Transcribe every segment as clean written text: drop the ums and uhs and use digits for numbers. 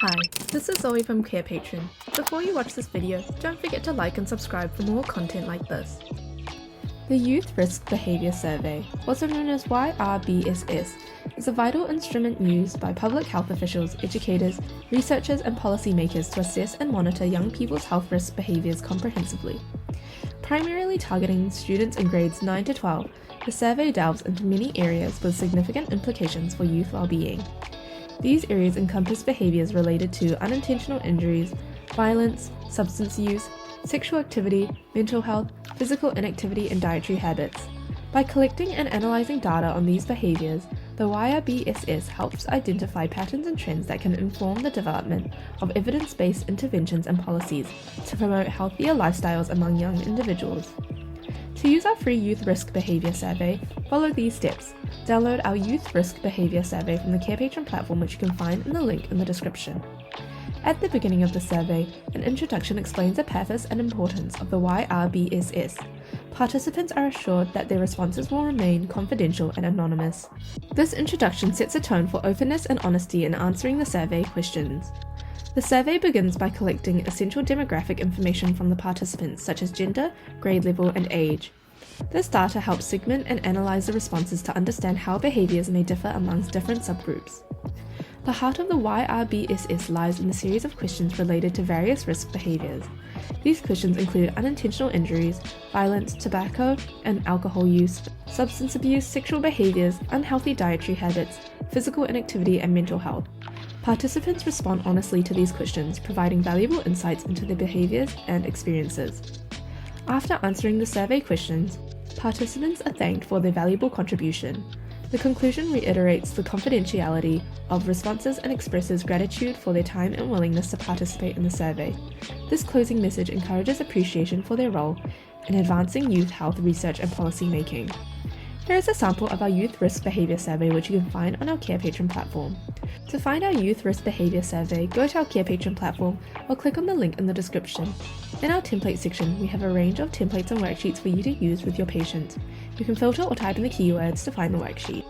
Hi, this is Zoe from Carepatron. Before you watch this video, don't forget to like and subscribe for more content like this. The Youth Risk Behaviour Survey, also known as YRBSS, is a vital instrument used by public health officials, educators, researchers and policymakers to assess and monitor young people's health risk behaviours comprehensively. Primarily targeting students in grades 9 to 12, the survey delves into many areas with significant implications for youth well-being. These areas encompass behaviours related to unintentional injuries, violence, substance use, sexual activity, mental health, physical inactivity and dietary habits. By collecting and analysing data on these behaviours, the YRBSS helps identify patterns and trends that can inform the development of evidence-based interventions and policies to promote healthier lifestyles among young individuals. To use our free Youth Risk Behaviour Survey, follow these steps. Download our Youth Risk Behaviour Survey from the Carepatron platform, which you can find in the link in the description. At the beginning of the survey, an introduction explains the purpose and importance of the YRBSS. Participants are assured that their responses will remain confidential and anonymous. This introduction sets a tone for openness and honesty in answering the survey questions. The survey begins by collecting essential demographic information from the participants, such as gender, grade level, and age. This data helps segment and analyse the responses to understand how behaviours may differ amongst different subgroups. The heart of the YRBSS lies in the series of questions related to various risk behaviours. These questions include unintentional injuries, violence, tobacco and alcohol use, substance abuse, sexual behaviours, unhealthy dietary habits, physical inactivity and mental health. Participants respond honestly to these questions, providing valuable insights into their behaviours and experiences. After answering the survey questions, participants are thanked for their valuable contribution. The conclusion reiterates the confidentiality of responses and expresses gratitude for their time and willingness to participate in the survey. This closing message encourages appreciation for their role in advancing youth health research and policy making. Here is a sample of our Youth Risk Behaviour Survey, which you can find on our Carepatron platform. To find our Youth Risk Behaviour Survey, go to our Carepatron platform or click on the link in the description. In our template section, we have a range of templates and worksheets for you to use with your patient. You can filter or type in the keywords to find the worksheet.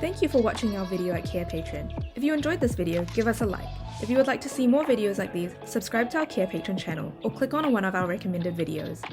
Thank you for watching our video at Carepatron. If you enjoyed this video, give us a like. If you would like to see more videos like these, subscribe to our Carepatron channel or click on one of our recommended videos.